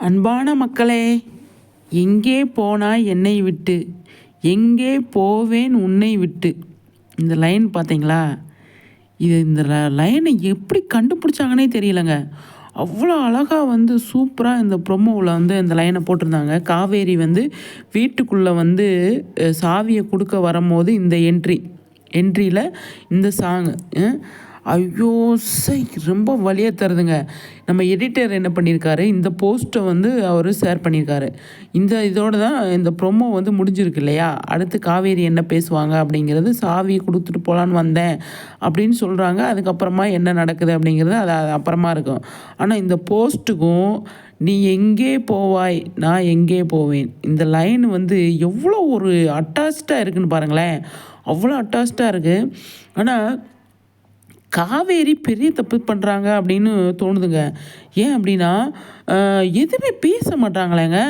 அன்பான மக்களே, எங்கே போனாய் என்னை விட்டு, எங்கே போவேன் உன்னை விட்டு. இந்த லைன் பார்த்தீங்களா? இந்த லைனை எப்படி கண்டுபிடிச்சாங்கன்னே தெரியலங்க. அவ்வளோ அழகாக சூப்பராக இந்த ப்ரொமோவில் இந்த லைனை போட்டிருந்தாங்க. காவேரி வீட்டுக்குள்ளே சாவியை கொடுக்க வரும்போது இந்த என்ட்ரியில் இந்த சாங்கு ஐயோ ரொம்ப வலியாக தருதுங்க. நம்ம எடிட்டர் என்ன பண்ணியிருக்காரு, இந்த போஸ்ட்டை அவர் ஷேர் பண்ணியிருக்காரு. இதோட தான் இந்த ப்ரொமோ முடிஞ்சிருக்கு இல்லையா? அடுத்து காவேரி என்ன பேசுவாங்க அப்படிங்கிறது, சாவி கொடுத்துட்டு போகலான்னு வந்தேன் அப்படின்னு சொல்கிறாங்க. அதுக்கப்புறமா என்ன நடக்குது அப்படிங்கிறது அது அப்புறமா இருக்கும். ஆனால் இந்த போஸ்ட்டுக்கும் நீ எங்கே போவாய் நான் எங்கே போவேன், இந்த லைன் எவ்வளோ ஒரு அட்டாச்சாக இருக்குதுன்னு பாருங்களேன். அவ்வளோ அட்டாச்சாக இருக்குது. ஆனால் காவேரி பெரிய தப்பு பண்ணுறாங்க அப்படின்னு தோணுதுங்க. ஏன் அப்படின்னா எதுவுமே பேச மாட்டாங்களேங்க.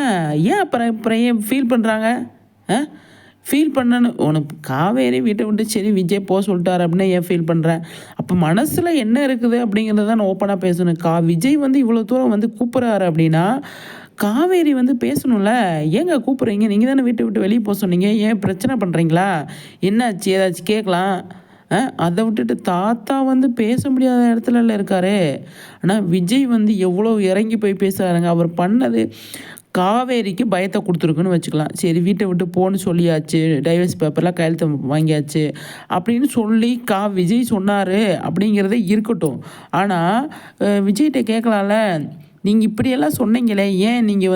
ஏன் அப்புறம் ஏன் ஃபீல் பண்ணுறாங்க? ஃபீல் பண்ணனு உனக்கு காவேரி வீட்டை விட்டு சரி விஜய் போக சொல்லிட்டார் அப்படின்னா ஏன் ஃபீல் பண்ணுறேன்? அப்போ மனசில் என்ன இருக்குது அப்படிங்கிறத நான் ஓப்பனாக பேசணும். விஜய் இவ்வளோ தூரம் கூப்பிட்றாரு அப்படின்னா காவேரி பேசணும்ல. ஏங்க கூப்பிட்றீங்க? நீங்கள் தானே வீட்டை விட்டு வெளியே போக சொன்னீங்க. ஏன் பிரச்சனை பண்ணுறீங்களா? என்னாச்சு? ஏதாச்சும் கேட்கலாம். அதை விட்டுட்டு தாத்தா பேச முடியாத இடத்துல இருக்காரு. ஆனால் விஜய் எவ்வளோ இறங்கி போய் பேசுகிறாருங்க. அவர் பண்ணது காவேரிக்கு பயத்தை கொடுத்துருக்குன்னு வச்சுக்கலாம். சரி வீட்டை விட்டு போன்னு சொல்லியாச்சு, டைவர்ஸ் பேப்பர்லாம் கையெழுத்து வாங்கியாச்சு அப்படின்னு சொல்லி விஜய் சொன்னார் அப்படிங்கிறதே இருக்கட்டும். ஆனால் விஜய்கிட்ட கேட்கலாம்ல, நீங்கள் இப்படியெல்லாம் சொன்னீங்களே, ஏன் நீங்கள்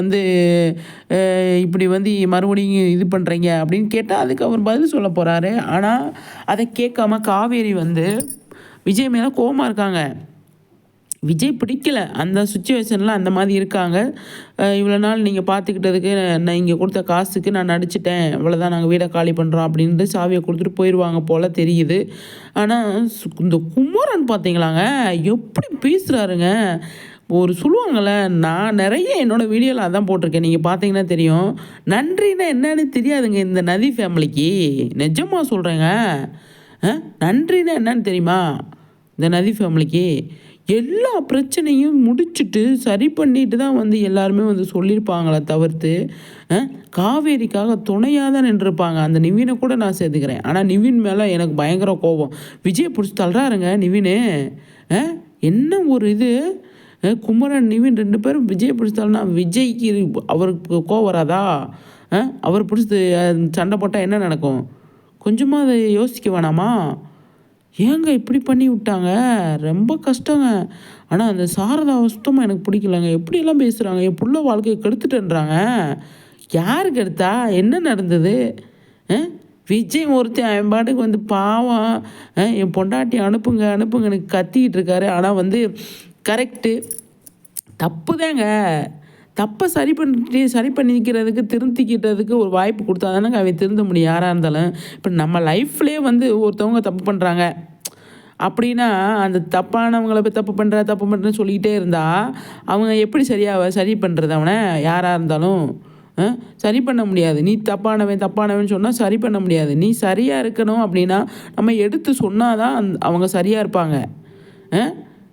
இப்படி மறுபடியும் இது பண்ணுறீங்க அப்படின்னு கேட்டால் அதுக்கு அவர் பதில் சொல்ல போகிறாரு. ஆனால் அதை கேட்காம காவேரி விஜய் மேலே கோவமாக இருக்காங்க. விஜய் பிடிக்கல, அந்த சுச்சுவேஷனில் அந்த மாதிரி இருக்காங்க. இவ்வளோ நாள் நீங்கள் பார்த்துக்கிட்டதுக்கு நான் இங்கே கொடுத்த காசுக்கு நான் நடிச்சிட்டேன், இவ்வளோதான், நாங்கள் வீடை காலி பண்ணுறோம் அப்படின்ட்டு சாவியை கொடுத்துட்டு போயிடுவாங்க போல் தெரியுது. ஆனால் இந்த குமரன் பார்த்தீங்களாங்க எப்படி பேசுகிறாருங்க. ஒரு சொல்லுவாங்கள்ல, நான் நிறைய என்னோடய வீடியோவில் அதான் போட்டிருக்கேன், நீங்கள் பார்த்தீங்கன்னா தெரியும். நன்றின்னா என்னன்னு தெரியாதுங்க இந்த நதி ஃபேமிலிக்கு. நிஜமாக சொல்கிறேங்க. நன்றின்னா என்னன்னு தெரியுமா இந்த நதி ஃபேமிலிக்கு? எல்லா பிரச்சனையும் முடிச்சுட்டு சரி பண்ணிட்டு தான் எல்லாருமே சொல்லியிருப்பாங்களே தவிர்த்து காவேரிக்காக துணையாக தான் நின்றுருப்பாங்க. அந்த நிவினை கூட நான் சேர்த்துக்கிறேன். ஆனால் நிவின் மேலே எனக்கு பயங்கர கோபம். விஜய் பிடிச்சி தள்ளுறாருங்க நிவின். என்ன ஒரு இது, குமரன் நிவின் 2 பேரும் விஜய் பிடிச்சாலும்னா விஜய்க்கு அவருக்கு கோவம் வராதா? அவர் பிடிச்சி சண்டை போட்டால் என்ன நடக்கும்? கொஞ்சமாக அதை யோசிக்க வேணாமா? ஏங்க இப்படி பண்ணி விட்டாங்க? ரொம்ப கஷ்டங்க. ஆனால் அந்த சாரதா சுத்தமாக எனக்கு பிடிக்கலங்க. எப்படியெல்லாம் பேசுகிறாங்க, என் புள்ள வாழ்க்கையை கெடுத்துட்டேன்றாங்க. யாருக்கு எடுத்தா? என்ன நடந்தது? விஜய் ஒருத்தன் அவன் பாட்டுக்கு பாவம் என் பொண்டாட்டி அனுப்புங்க அனுப்புங்க எனக்கு கத்திக்கிட்டு இருக்காரு. ஆனால் கரெக்டு தப்பு தாங்க. தப்பை சரி பண்ணிக்கிறதுக்கு திருத்திக்கிறதுக்கு ஒரு வாய்ப்பு கொடுத்தா தானேங்க அவன் திருந்த முடியும் யாராக இருந்தாலும். இப்போ நம்ம லைஃப்லேயே ஒருத்தவங்க தப்பு பண்ணுறாங்க அப்படின்னா அந்த தப்பானவங்களை போய் தப்பு பண்ணுறேன்னு சொல்லிக்கிட்டே இருந்தால் அவங்க எப்படி சரி பண்ணுறது? அவனை யாராக இருந்தாலும் சரி பண்ண முடியாது. நீ தப்பானவன் சொன்னால் சரி பண்ண முடியாது. நீ சரியாக இருக்கணும் அப்படின்னா நம்ம எடுத்து சொன்னால் தான் அவங்க சரியாக இருப்பாங்க.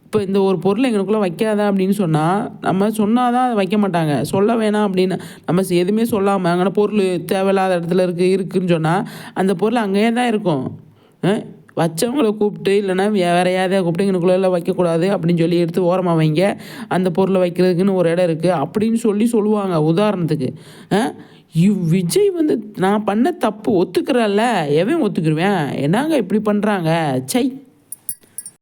இப்போ இந்த ஒரு பொருளை எங்களுக்குள்ளே வைக்காத அப்படின்னு சொன்னால் நம்ம சொன்னால் தான் அதை வைக்க மாட்டாங்க. சொல்ல வேணாம் அப்படின்னு நம்ம எதுவுமே சொல்லாமல் அங்கே பொருள் தேவையில்லாத இடத்துல இருக்குதுன்னு சொன்னால் அந்த பொருள் அங்கேயே தான் இருக்கும். வச்சவங்களை கூப்பிட்டு இல்லைன்னா வேறு யாரையாக கூப்பிட்டு எங்களுக்குள்ளே வைக்கக்கூடாது அப்படின்னு சொல்லி எடுத்து ஓரமாக வைங்க, அந்த பொருளை வைக்கிறதுக்குன்னு ஒரு இடம் இருக்குது அப்படின்னு சொல்லுவாங்க. உதாரணத்துக்கு விஜய் நான் பண்ண தப்பு ஒத்துக்கிறல்ல, எவன் ஒத்துக்குருவேன்? என்னங்க இப்படி பண்ணுறாங்க? சை.